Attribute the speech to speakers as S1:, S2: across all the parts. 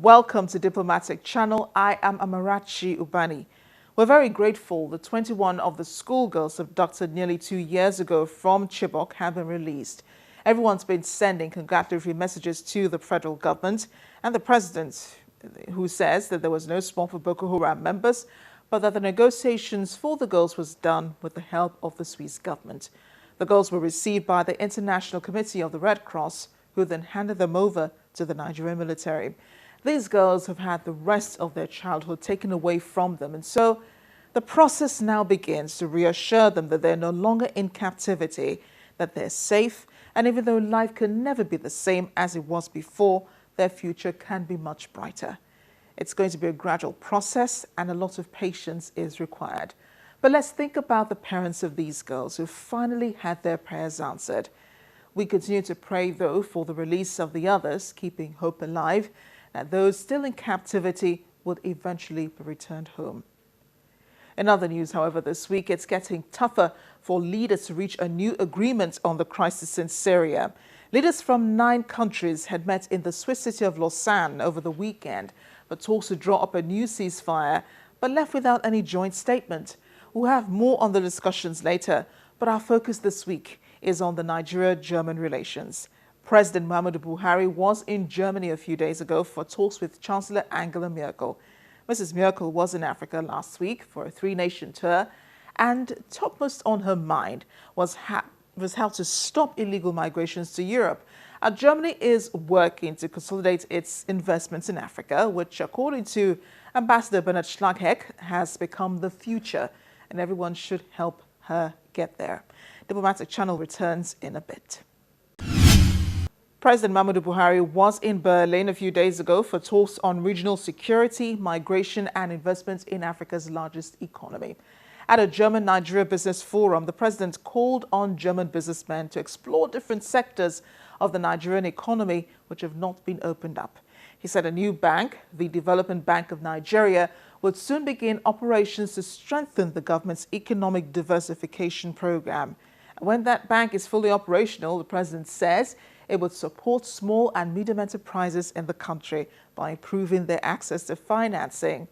S1: Welcome to Diplomatic Channel. I am Amarachi Ubani. We're very grateful that 21 of the schoolgirls abducted nearly 2 years ago from Chibok have been released. Everyone's been sending congratulatory messages to the federal government and the president, who says that there was no swamp for Boko Haram members, but that the negotiations for the girls was done with the help of the Swiss government. The girls were received by the International Committee of the Red Cross, who then handed them over to the Nigerian military. These girls have had the rest of their childhood taken away from them, and so the process now begins to reassure them that they're no longer in captivity, that they're safe, and even though life can never be the same as it was before, their future can be much brighter. It's going to be a gradual process, and a lot of patience is required. But let's think about the parents of these girls who finally had their prayers answered. We continue to pray, though, for the release of the others, keeping hope alive, that those still in captivity would eventually be returned home. In other news, however, this week, it's getting tougher for leaders to reach a new agreement on the crisis in Syria. Leaders from 9 countries had met in the Swiss city of Lausanne over the weekend for talks to draw up a new ceasefire, but left without any joint statement. We'll have more on the discussions later, but our focus this week is on the Nigeria-German relations. President Muhammadu Buhari was in Germany a few days ago for talks with Chancellor Angela Merkel. Mrs. Merkel was in Africa last week for a 3-nation tour, and topmost on her mind was how to stop illegal migrations to Europe. Germany is working to consolidate its investments in Africa, which, according to Ambassador Bernhard Schlagheck, has become the future, and everyone should help her get there. Diplomatic Channel returns in a bit. President Muhammadu Buhari was in Berlin a few days ago for talks on regional security, migration and investment in Africa's largest economy. At a German-Nigeria business forum, the president called on German businessmen to explore different sectors of the Nigerian economy which have not been opened up. He said a new bank, the Development Bank of Nigeria, would soon begin operations to strengthen the government's economic diversification program. When that bank is fully operational, the president says it would support small and medium enterprises in the country by improving their access to financing.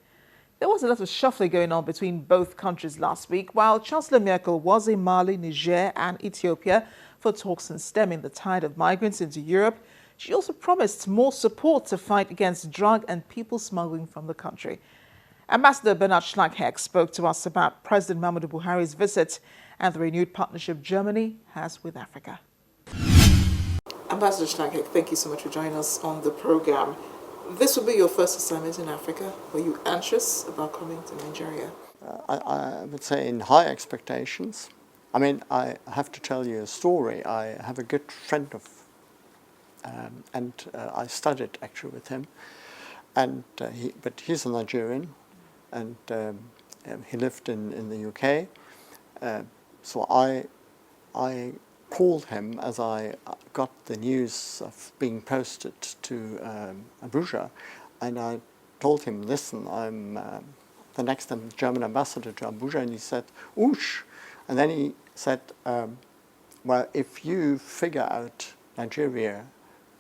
S1: There was a lot of shuffling going on between both countries last week, while Chancellor Merkel was in Mali, Niger and Ethiopia for talks on stemming the tide of migrants into Europe. She also promised more support to fight against drug and people smuggling from the country. Ambassador Bernhard Schlagheck spoke to us about President Muhammadu Buhari's visit and the renewed partnership Germany has with Africa. Ambassador Schlagheck, thank you so much for joining us on the program. This will be your first assignment in Africa. Were you anxious about coming to Nigeria?
S2: I would say in high expectations. I mean, I have to tell you a story. I have a good friend of, I studied actually with him, but he's a Nigerian, and he lived in the UK. So I called him as I got the news of being posted to Abuja, and I told him, listen, I'm the next German ambassador to Abuja, and he said, oosh. And then he said, well, if you figure out Nigeria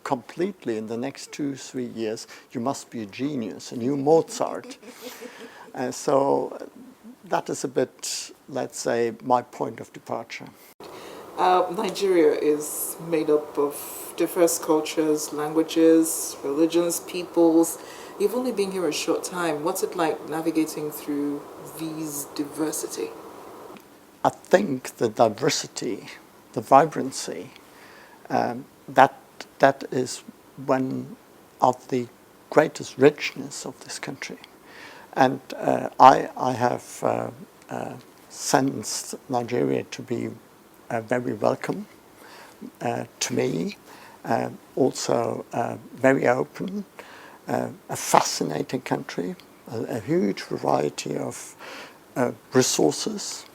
S2: completely in the next 2-3 years, you must be a genius, a new Mozart. So that is a bit, let's say, my point of departure.
S1: Nigeria is made up of diverse cultures, languages, religions, peoples. You've only been here a short time. What's it like navigating through these diversity?
S2: I think the diversity, the vibrancy, that is one of the greatest richness of this country. And I have sensed Nigeria to be very welcome to me, also very open, a fascinating country, a huge variety of resources,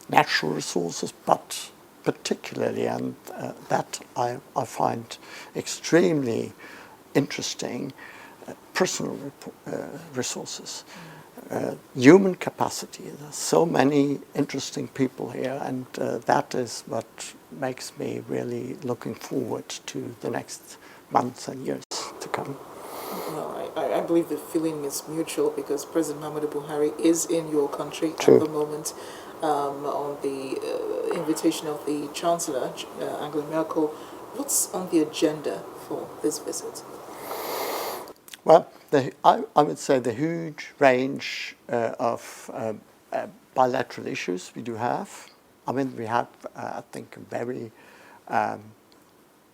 S2: natural resources, but particularly, and that I find extremely interesting, personal resources. Human capacity. There's so many interesting people here, and that is what makes me really looking forward to the next months and years to come.
S1: Well, I believe the feeling is mutual because President Muhammadu Buhari is in your country
S2: True.
S1: at the moment on the invitation of the Chancellor, Angela Merkel. What's on the agenda for this visit?
S2: Well, I would say the huge range of bilateral issues we do have. I mean, we have, I think, a very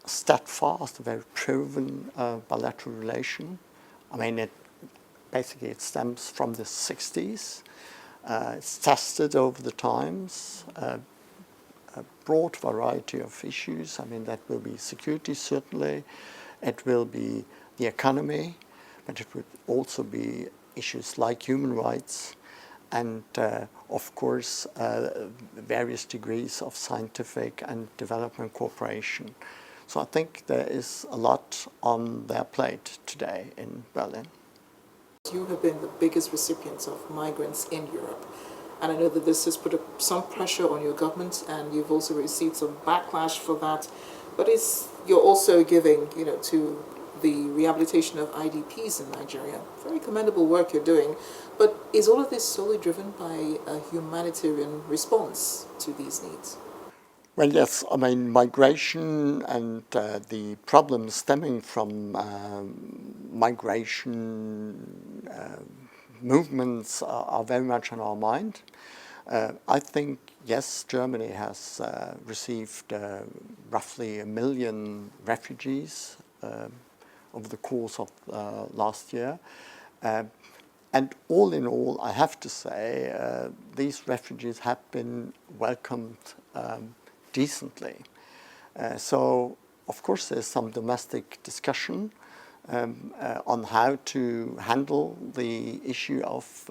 S2: steadfast, very proven bilateral relation. I mean, it stems from the 60s. It's tested over the times. A broad variety of issues. I mean, that will be security, certainly. It will be the economy, but it would also be issues like human rights and, of course, various degrees of scientific and development cooperation. So I think there is a lot on their plate today in Berlin.
S1: You have been the biggest recipients of migrants in Europe. And I know that this has put some pressure on your government, and you've also received some backlash for that. But you're also giving, to the rehabilitation of IDPs in Nigeria. Very commendable work you're doing. But is all of this solely driven by a humanitarian response to these needs?
S2: Well, yes. I mean, migration and the problems stemming from migration movements are very much on our mind. I think, yes, Germany has received roughly 1 million refugees over the course of last year. And all in all, I have to say, these refugees have been welcomed decently. So, of course, there's some domestic discussion on how to handle the issue of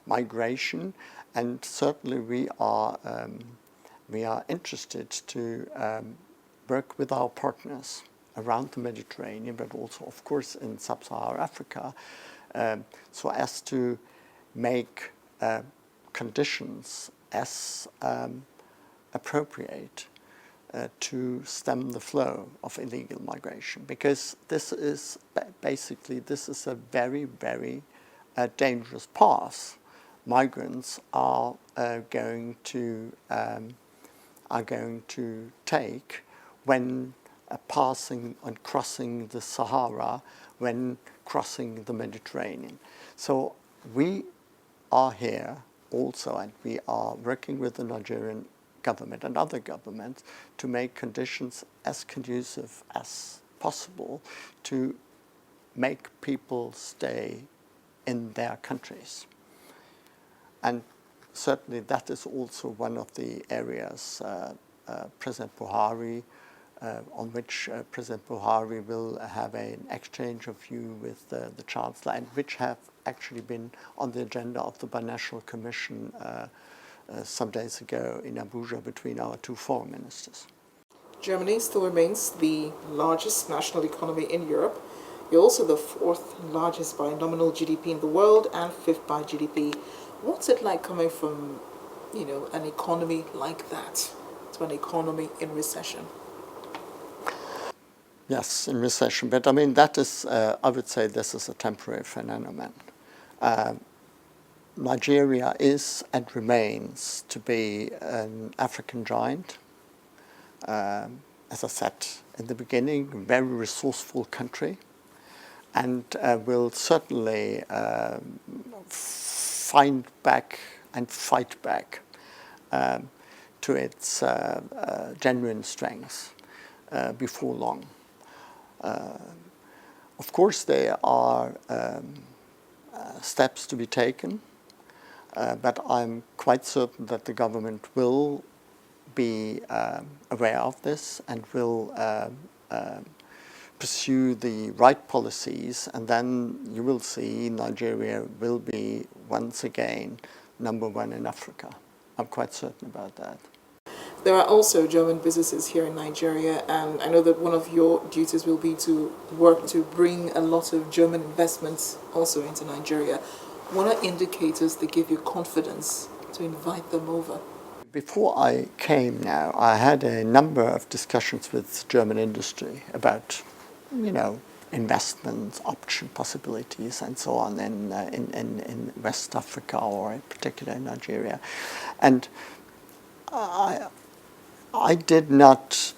S2: migration, and certainly we are interested to work with our partners around the Mediterranean, but also, of course, in sub-Saharan Africa, so as to make conditions as appropriate to stem the flow of illegal migration, because this is a very, very dangerous path. Migrants are going to take when passing and crossing the Sahara, when crossing the Mediterranean. So we are here also, and we are working with the Nigerian government and other governments to make conditions as conducive as possible to make people stay in their countries. And certainly that is also one of the areas President Buhari, on which President Buhari will have an exchange of view with the Chancellor, and which have actually been on the agenda of the Binational Commission some days ago in Abuja between our two foreign ministers.
S1: Germany still remains the largest national economy in Europe. You're also the 4th largest by nominal GDP in the world and 5th by GDP. What's it like coming from, an economy like that to an economy in recession?
S2: Yes, in recession. But I mean, that is, I would say this is a temporary phenomenon. Nigeria is and remains to be an African giant. As I said in the beginning, a very resourceful country, and will certainly find back and fight back to its genuine strengths before long. Of course, there are steps to be taken, but I'm quite certain that the government will be aware of this and will pursue the right policies, and then you will see Nigeria will be once again #1 in Africa. I'm quite certain about that.
S1: There are also German businesses here in Nigeria, and I know that one of your duties will be to work to bring a lot of German investments also into Nigeria. What are indicators that give you confidence to invite them over?
S2: Before I came I had a number of discussions with German industry about, investment option possibilities and so on in West Africa, or in particular in Nigeria. And I did not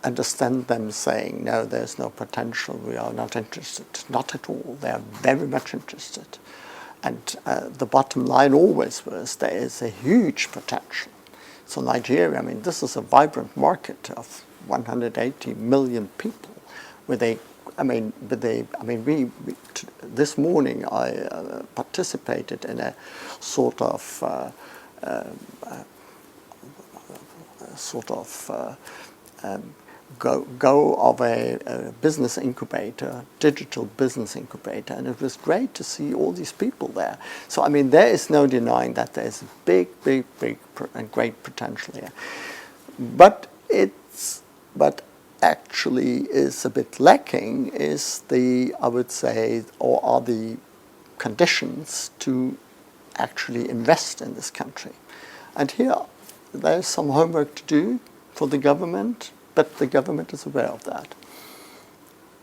S2: understand them saying, no, there's no potential, we are not interested. Not at all. They are very much interested. And the bottom line always was there is a huge potential. So Nigeria, I mean, this is a vibrant market of 180 million people with this morning I participated in a sort of go of a business incubator, digital business incubator, and it was great to see all these people there. So I mean, there is no denying that there is big and great potential here. But actually is a bit lacking is I would say, are the conditions to actually invest in this country. And here there's some homework to do for the government, but the government is aware of that.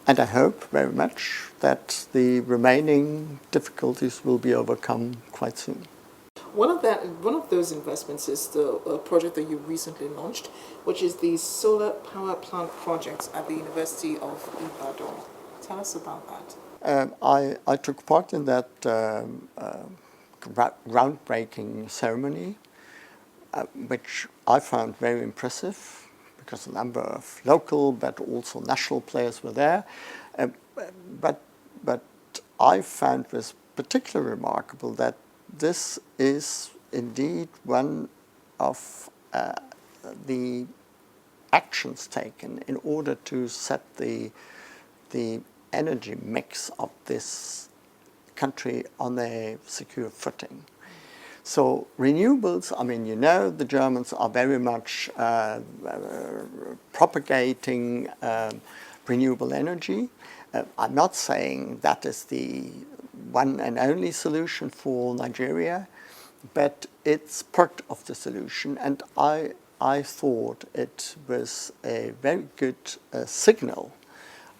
S2: And I hope very much that the remaining difficulties will be overcome quite soon.
S1: One of those investments is the project that you recently launched, which is the solar power plant project at the University of Ibadan. Tell us about that.
S2: I took part in that groundbreaking ceremony, which I found very impressive because a number of local but also national players were there. But I found this particularly remarkable that this is indeed one of the actions taken in order to set the energy mix of this country on a secure footing. So renewables, I mean, you know, the Germans are very much propagating renewable energy. I'm not saying that is the one and only solution for Nigeria, but it's part of the solution. And I thought it was a very good signal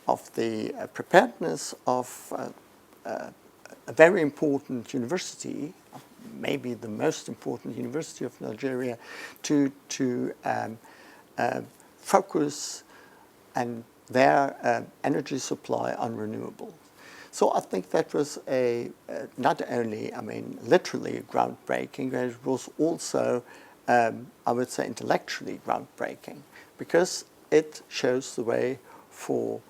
S2: of the preparedness of a very important university, maybe the most important university of Nigeria, to focus and their energy supply on renewables. So I think that was not only, I mean, literally groundbreaking, but it was also, I would say, intellectually groundbreaking, because it shows the way for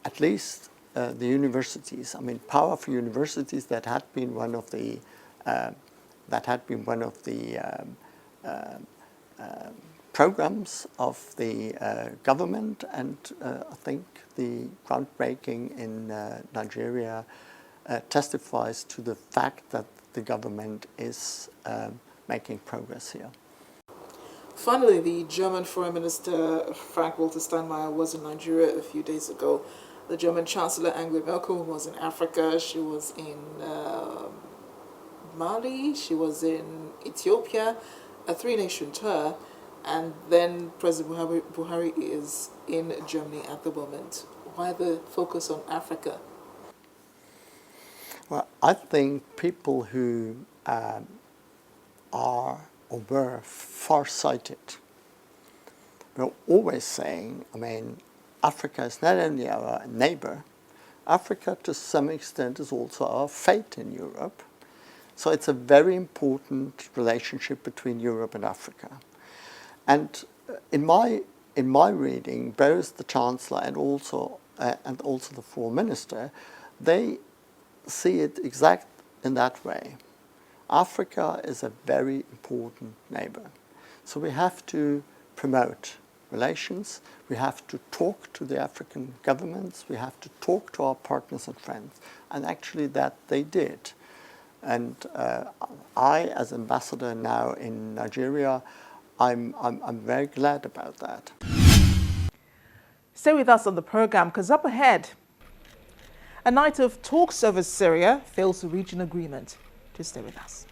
S2: at least the universities. I mean, powerful universities that had been one of the programs of the government, and I think the groundbreaking in Nigeria testifies to the fact that the government is making progress here.
S1: Finally, the German Foreign Minister Frank-Walter Steinmeier was in Nigeria a few days ago. The German Chancellor Angela Merkel was in Africa. She was in Mali. She was in Ethiopia, a three-nation tour. And then President Buhari is in Germany at the moment. Why the focus on Africa?
S2: Well, I think people who are or were far-sighted were always saying, I mean, Africa is not only our neighbor, Africa to some extent is also our fate in Europe. So it's a very important relationship between Europe and Africa. And in my reading, both the Chancellor and also the Foreign Minister, they see it exact in that way. Africa is a very important neighbor. So we have to promote relations, we have to talk to the African governments, we have to talk to our partners and friends, and actually that they did. And I, as ambassador now in Nigeria, I'm very glad about that.
S1: Stay with us on the program, because up ahead, a night of talks over Syria fails to reach an agreement. Just stay with us.